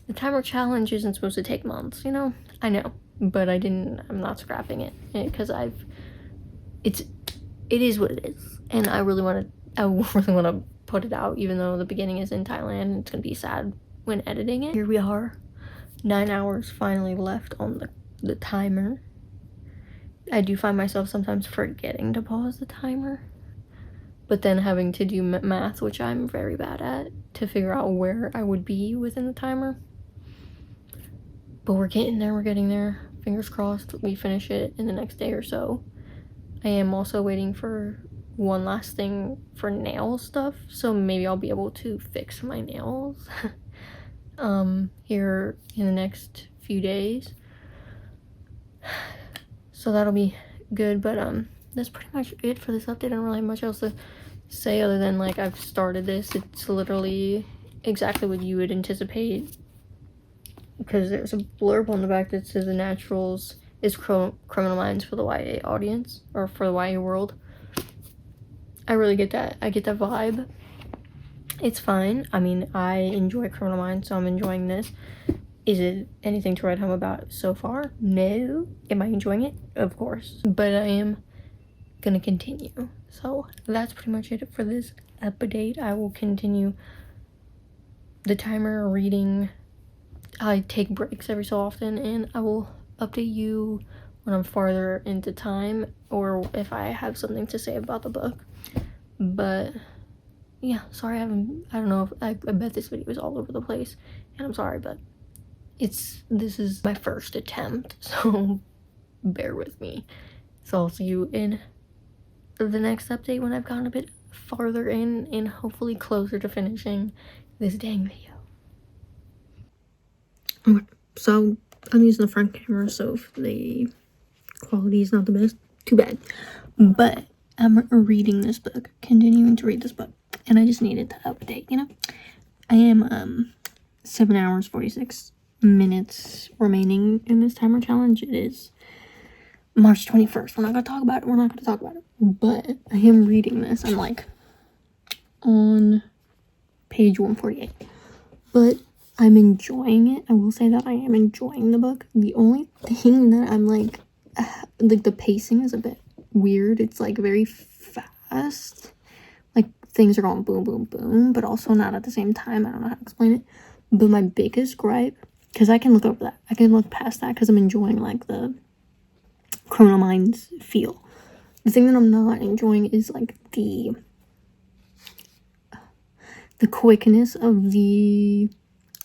The timer challenge isn't supposed to take months, you know? I know, but I'm not scrapping it, because it is what it is, and I really want to put it out, even though the beginning is in Thailand, and it's gonna be sad when editing it. Here we are, 9 hours finally left on the timer. I do find myself sometimes forgetting to pause the timer, but then having to do math, which I'm very bad at, to figure out where I would be within the timer. But we're getting there. Fingers crossed we finish it in the next day or so. I am also waiting for one last thing for nail stuff, so maybe I'll be able to fix my nails here in the next few days. So that'll be good, but that's pretty much it for this update. I don't really have much else to say other than, like, I've started this. It's literally exactly what you would anticipate, because there's a blurb on the back that says The Naturals is Criminal Minds for the YA audience, or for the YA world. I really get that. I get that vibe. It's fine. I mean, I enjoy Criminal Minds, so I'm enjoying this. Is it anything to write home about so far? No. Am I enjoying it? Of course. But I am gonna continue. So that's pretty much it for this update. I will continue the timer reading. I take breaks every so often, and I will update you when I'm farther into time, or if I have something to say about the book. But yeah, sorry, I don't know if I bet this video is all over the place, and I'm sorry, but this is my first attempt, so bear with me. So I'll see you in the next update when I've gotten a bit farther in and hopefully closer to finishing this dang video. Okay, so I'm using the front camera, so if the quality is not the best, too bad. But I'm reading this book, continuing to read this book, and I just needed to update, you know? I am 7 hours 46 minutes remaining in this timer challenge. It is March 21st. We're not gonna talk about it. But I am reading this. I'm like on page 148. But I'm enjoying it. I will say that I am enjoying the book. The only thing that I'm like the pacing is a bit weird. It's like very fast. Like things are going boom, boom, boom, but also not at the same time. I don't know how to explain it. But my biggest gripe, because I can look over that, I can look past that because I'm enjoying like the Criminal Minds feel. The thing that I'm not enjoying is like the quickness of the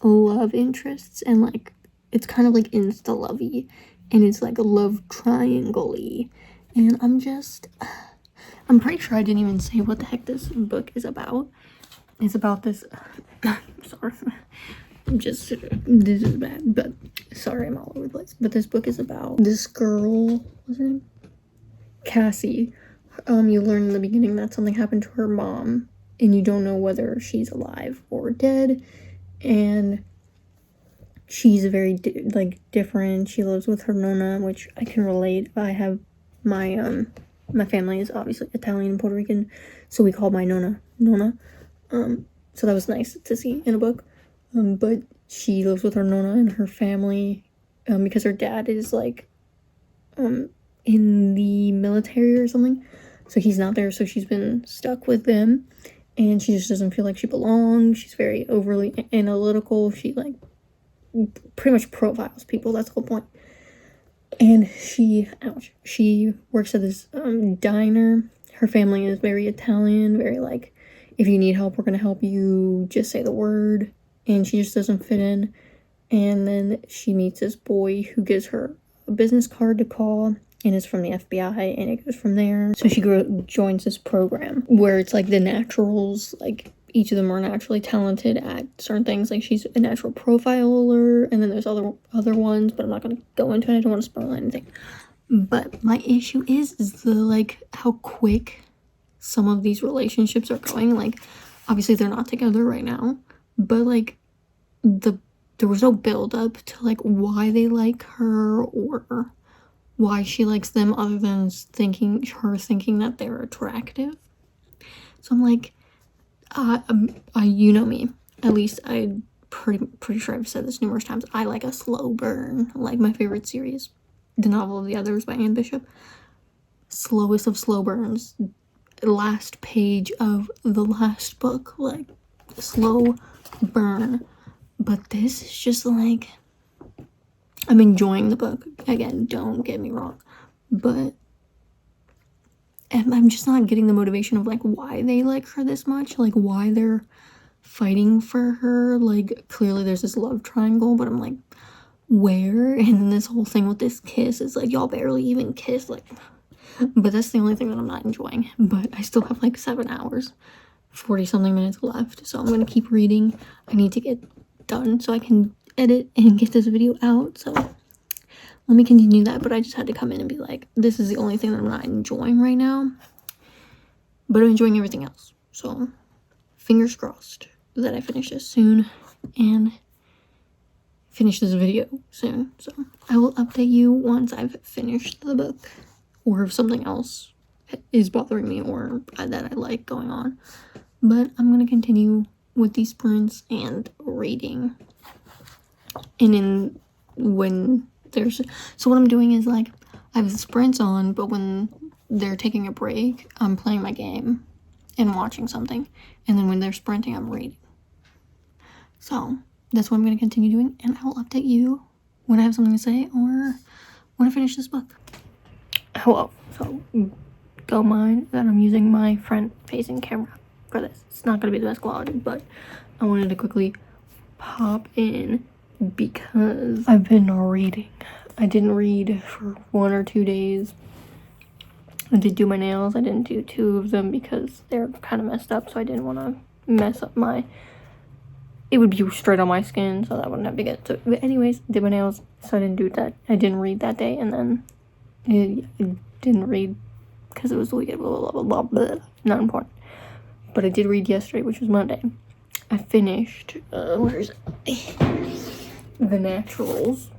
love interests, and like it's kind of like insta-lovey, and it's like a love triangle-y, and I'm pretty sure I didn't even say what the heck this book is about. It's about this sorry, this is bad, but sorry, I'm all over the place. But this book is about this girl, what's her name? Cassie. You learn in the beginning that something happened to her mom, and you don't know whether she's alive or dead, and she's very different. She lives with her nonna, which I can relate. I have my My family is obviously Italian and Puerto Rican, so we call my nonna Nona. So that was nice to see in a book. But she lives with her nonna and her family, because her dad is like in the military or something, so he's not there, so she's been stuck with them, and she just doesn't feel like she belongs. She's very overly analytical. She like pretty much profiles people. That's the whole point. And she works at this diner. Her family is very Italian, very like, if you need help, we're gonna help you, just say the word. And she just doesn't fit in. And then she meets this boy who gives her a business card to call, and it's from the FBI, and it goes from there. So she joins this program where it's like the naturals, like each of them are naturally talented at certain things. Like she's a natural profiler, and then there's other ones, but I'm not gonna go into it. I don't want to spoil anything. But my issue is the like how quick some of these relationships are going. Like obviously they're not together right now, but like there was no build up to like why they like her or why she likes them, other than thinking that they're attractive. So I'm like, you know me, at least I pretty sure I've said this numerous times. I like a slow burn. Like my favorite series, The Novel of the Others by Anne Bishop. Slowest of slow burns. Last page of the last book, like slow burn. But this is just like, I'm enjoying the book. Again, don't get me wrong, but I'm just not getting the motivation of like why they like her this much, like why they're fighting for her. Like clearly there's this love triangle, but I'm like, where? And then this whole thing with this kiss is like, y'all barely even kiss, like, but that's the only thing that I'm not enjoying. But I still have like 7 hours, 40 something minutes left, so I'm gonna keep reading. I need to get done so I can edit and get this video out, so let me continue that. But I just had to come in and be like, this is the only thing that I'm not enjoying right now, but I'm enjoying everything else. So fingers crossed that I finish this soon and finish this video soon. So I will update you once I've finished the book, or if something else is bothering me or that I like going on. But I'm gonna continue with these sprints and reading. And so what I'm doing is like, I have the sprints on, but when they're taking a break, I'm playing my game and watching something. And then when they're sprinting, I'm reading. So that's what I'm going to continue doing, and I will update you when I have something to say or when I finish this book. Hello. So don't mind that I'm using my front-facing camera for this. It's not going to be the best quality, but I wanted to quickly pop in because I've been reading. I didn't read for 1 or 2 days. I did do my nails. I didn't do 2 of them because they're kind of messed up, so I didn't want to mess up it would be straight on my skin, so that wouldn't have to get to it. But anyways, did my nails, so I didn't do that. I didn't read that day, and then I didn't read because it was the weekend, blah, blah, blah, blah, blah. Not important. But I did read yesterday, which was Monday. I finished, where is it? The Naturals.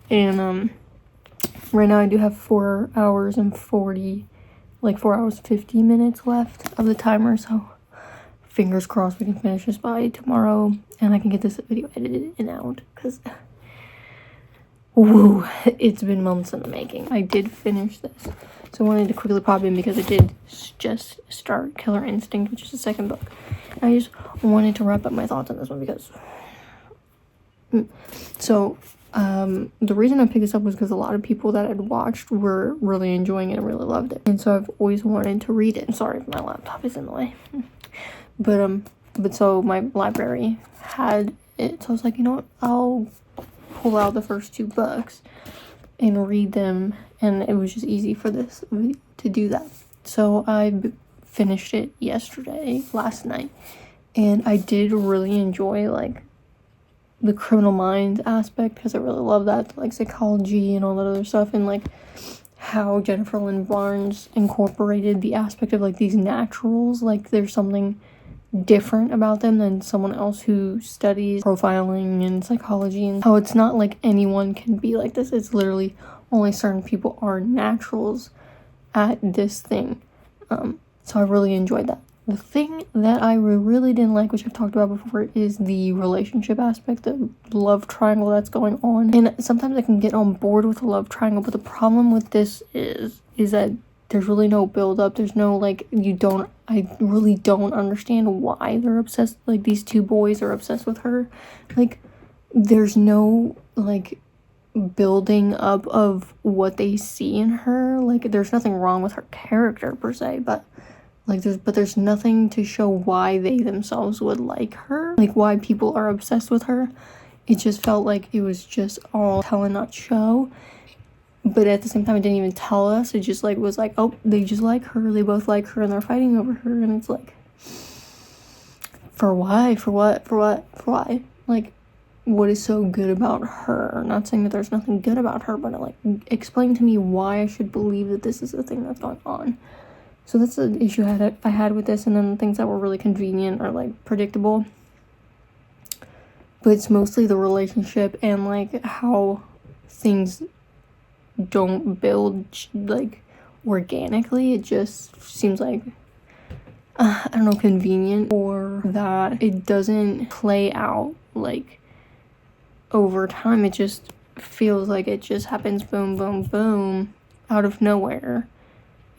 And, right now I do have 4 hours and 50 minutes left of the timer, so fingers crossed we can finish this by tomorrow and I can get this video edited and out, because woo, it's been months in the making. I did finish this, so I wanted to quickly pop in because I did just start Killer Instinct, which is the second book. I just wanted to wrap up my thoughts on this one because the reason I picked this up was because a lot of people that I'd watched were really enjoying it and really loved it, and so I've always wanted to read it. I'm sorry if my laptop is in the way. But so my library had it, so I was like, you know what, I'll pull out the first 2 books and read them, and it was just easy for this to do that. So I finished it last night, and I did really enjoy like the Criminal Minds aspect, because I really love that, like psychology and all that other stuff, and like how Jennifer Lynn Barnes incorporated the aspect of like these naturals, like there's something different about them than someone else who studies profiling and psychology, and how it's not like anyone can be like this. It's literally only certain people are naturals, at this thing. So I really enjoyed that. The thing that I really didn't like, which I've talked about before, is the relationship aspect, the love triangle that's going on. And sometimes I can get on board with a love triangle, but the problem with this is that there's really no build up. There's no, like, I really don't understand why they're obsessed, like, these two boys are obsessed with her. Like, there's no, like, building up of what they see in her. Like, there's nothing wrong with her character per se, but like there's nothing to show why they themselves would like her, like why people are obsessed with her. It just felt like it was just all tell and not show, but at the same time it didn't even tell us. It just like was like, oh, they just like her, they both like her, and they're fighting over her. And it's like, for why? For why? Like, what is so good about her? Not saying that there's nothing good about her, but like, explain to me why I should believe that this is the thing that's going on. So that's the issue I had with this. And then the things that were really convenient or like predictable, but it's mostly the relationship and like how things don't build like organically. It just seems like I don't know, convenient, or that it doesn't play out like over time. It just feels like it just happens boom boom boom out of nowhere,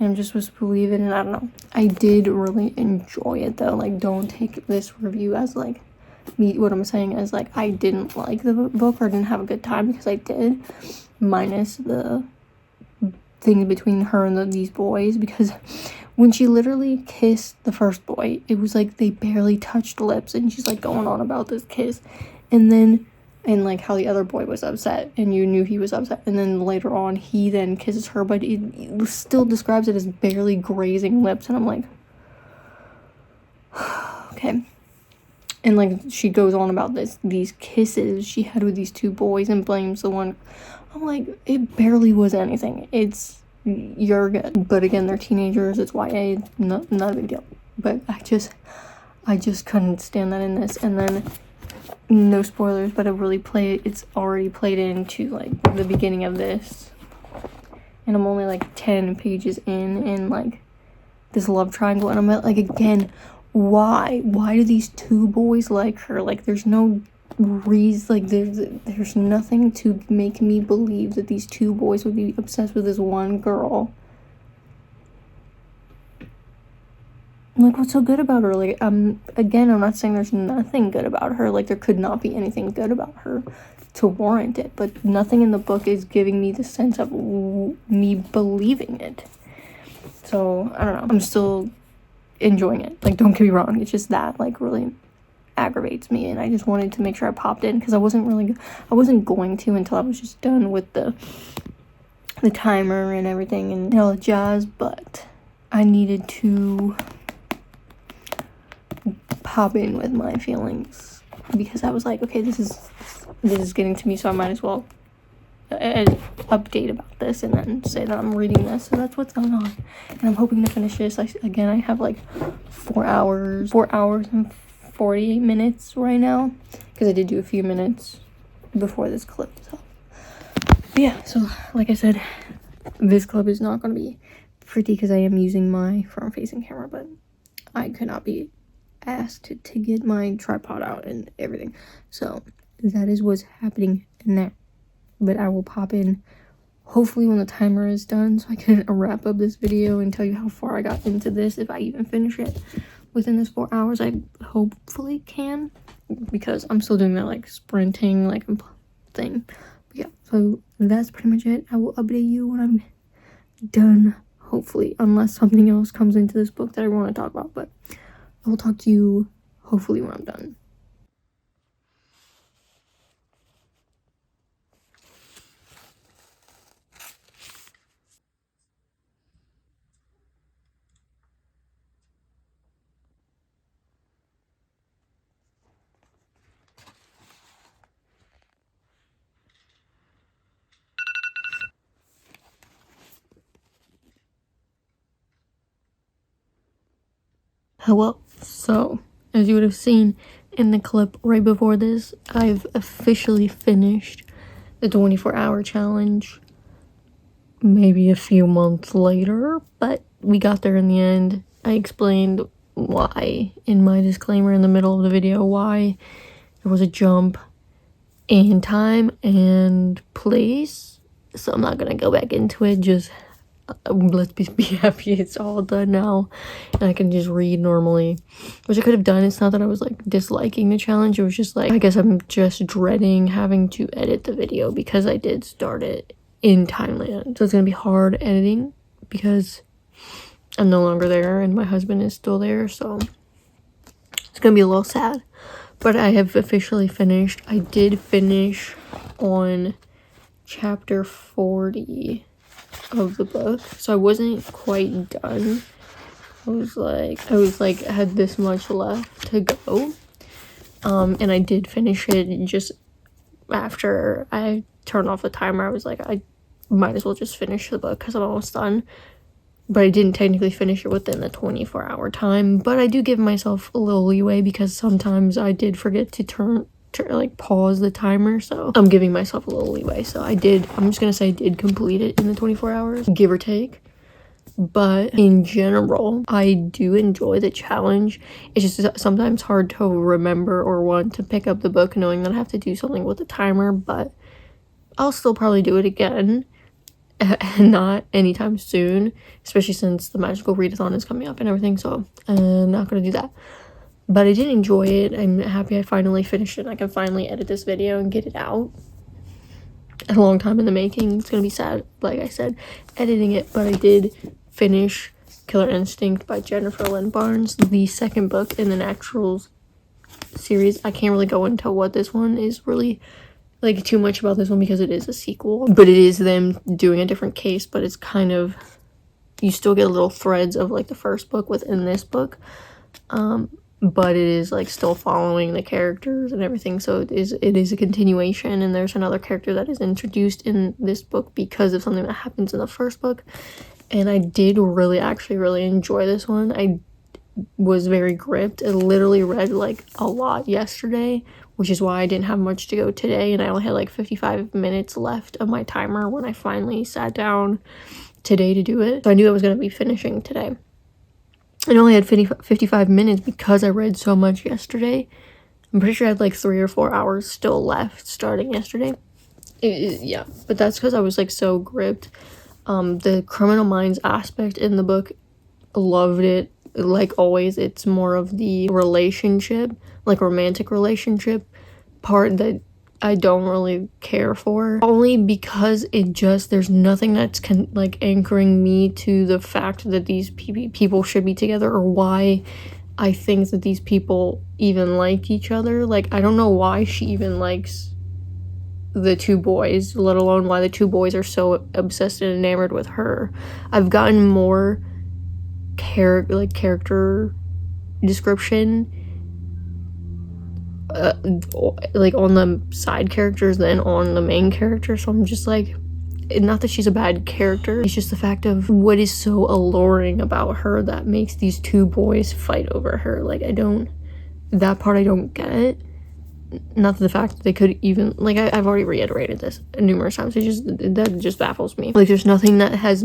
and I'm just supposed to believe it. And I don't know, I did really enjoy it though. Like, don't take this review as like me, what I'm saying as like I didn't like the book or didn't have a good time, because I did, minus the thing between her and these boys. Because when she literally kissed the first boy, it was like they barely touched lips, and she's like going on about this kiss, and like how the other boy was upset, and you knew he was upset, and then later on he then kisses her, but it still describes it as barely grazing lips, and I'm like, okay. And like she goes on about these kisses she had with these two boys and blames the one. I'm like, it barely was anything. It's, you're good. But again, they're teenagers, it's YA, not a big deal. But I just couldn't stand that in this. And then, no spoilers, but it's already played into like the beginning of this, and I'm only like 10 pages in like this love triangle, and I'm like, again, why do these two boys like her? Like, there's no reason, like there's nothing to make me believe that these two boys would be obsessed with this one girl. Like, what's so good about her? Like, again, I'm not saying there's nothing good about her. Like, there could not be anything good about her to warrant it, but nothing in the book is giving me the sense of me believing it. So, I don't know. I'm still enjoying it. Like, don't get me wrong. It's just that, like, really aggravates me, and I just wanted to make sure I popped in, because I wasn't going to until I was just done with the timer and everything and all the jazz, but I needed to pop in with my feelings, because I was like, okay, this is getting to me, so I might as well update about this and then say that I'm reading this. So that's what's going on, and I'm hoping to finish this. I have like 4 hours and 48 minutes right now, because I did do a few minutes before this clip. So yeah, so like I said, this clip is not going to be pretty because I am using my front facing camera, but I could not be asked to get my tripod out and everything. So that is what's happening now. But I will pop in hopefully when the timer is done, so I can wrap up this video and tell you how far I got into this, if I even finish it within this 4 hours. I hopefully can, because I'm still doing that like sprinting like thing. But yeah, so that's pretty much it. I will update you when I'm done, hopefully, unless something else comes into this book that I want to talk about. But I will talk to you hopefully when I'm done. Hello. So, as you would have seen in the clip right before this, I've officially finished the 24-hour challenge. maybe a few months later, but we got there in the end. I explained why in my disclaimer in the middle of the video, why there was a jump in time and place, so I'm not gonna go back into it. Just let's be happy it's all done now and I can just read normally, which I could have done. It's not that I was like disliking the challenge, it was just like, I guess I'm just dreading having to edit the video because I did start it in Thailand, so it's gonna be hard editing because I'm no longer there and my husband is still there, so it's gonna be a little sad. But I have officially finished. I did finish on chapter 40 of the book, so I wasn't quite done. I was like I had this much left to go, and I did finish it just after I turned off the timer. I was like, I might as well just finish the book because I'm almost done. But I didn't technically finish it within the 24-hour time, but I do give myself a little leeway because sometimes I did forget to like pause the timer, so I'm giving myself a little leeway. So I'm just gonna say I did complete it in the 24 hours, give or take. But in general, I do enjoy the challenge. It's just sometimes hard to remember or want to pick up the book knowing that I have to do something with the timer, but I'll still probably do it again. Not anytime soon, especially since the magical readathon is coming up and everything, so I'm not gonna do that. But I did enjoy it. I'm happy I finally finished it and I can finally edit this video and get it out. A long time in the making. It's gonna be sad, like I said, editing it, but I did finish Killer Instinct by Jennifer Lynn Barnes, the second book in the Naturals series. I can't really go into what this one is really like too much about this one because it is a sequel, but it is them doing a different case, but it's kind of, you still get little threads of like the first book within this book, but it is like still following the characters and everything, so it is a continuation, and there's another character that is introduced in this book because of something that happens in the first book. And I did actually really enjoy this one. I was very gripped. I literally read like a lot yesterday, which is why I didn't have much to go today, and I only had like 55 minutes left of my timer when I finally sat down today to do it. So I knew I was going to be finishing today. I only had 55 minutes because I read so much yesterday. I'm pretty sure I had like 3 or 4 hours still left starting yesterday. Yeah, but that's because I was like so gripped. The Criminal Minds aspect in the book, loved it. Like always, it's more of the relationship, like romantic relationship part that I don't really care for, only because there's nothing that's like anchoring me to the fact that these people should be together, or why I think that these people even like each other. Like, I don't know why she even likes the two boys, let alone why the two boys are so obsessed and enamored with her. I've gotten more character description like on the side characters than on the main character, so I'm just like, not that she's a bad character, it's just the fact of what is so alluring about her that makes these two boys fight over her. Like, that part I don't get. Not the fact that they could even, like, I've already reiterated this numerous times, that just baffles me. Like, there's nothing that has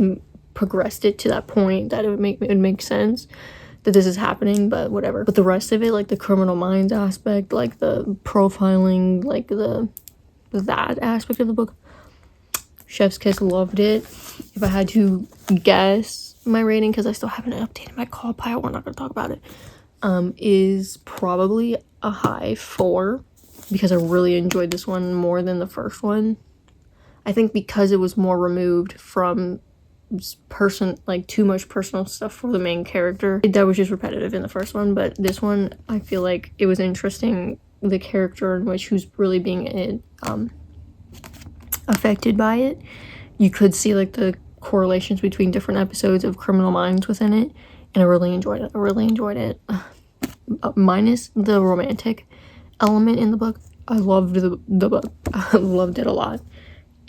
progressed it to that point that it would make sense that this is happening, but whatever. But the rest of it, like the Criminal Minds aspect, like the profiling, like that aspect of the book, chef's kiss, loved it. If I had to guess my rating, because I still haven't updated my call pile, we're not going to talk about it, is probably a high 4, because I really enjoyed this one more than the first one. I think because it was more removed from like too much personal stuff for the main character, that was just repetitive in the first one. But this one, I feel like it was interesting, the character in which who's really being affected by it. You could see like the correlations between different episodes of Criminal Minds within it, and I really enjoyed it. Minus the romantic element in the book, I loved the book. I loved it a lot,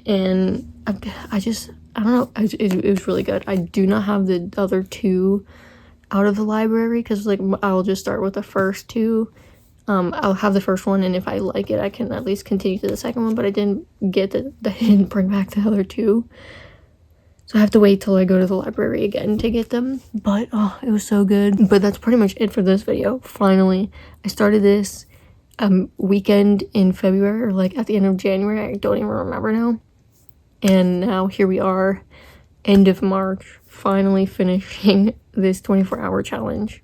and I don't know, it was really good. I do not have the other 2 out of the library because, like, I'll just start with the first 2. I'll have the first one, and if I like it, I can at least continue to the second one, but I didn't get that I didn't bring back the other 2. So I have to wait till I go to the library again to get them. But, oh, it was so good. But that's pretty much it for this video. Finally, I started this weekend in February, or like at the end of January. I don't even remember now. And now here we are, end of March, finally finishing this 24-hour challenge.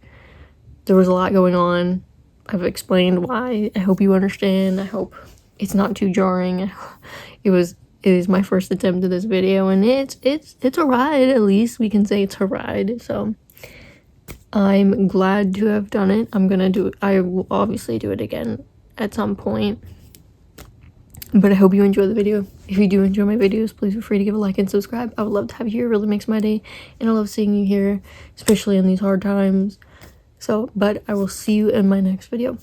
There was a lot going on. I've explained why. I hope you understand. I hope it's not too jarring. It is my first attempt at this video, and it's a ride. At least we can say it's a ride. So I'm glad to have done it. I will obviously do it again at some point. But I hope you enjoy the video. If you do enjoy my videos, please feel free to give a like and subscribe. I would love to have you here. It really makes my day, and I love seeing you here, especially in these hard times. So, but I will see you in my next video.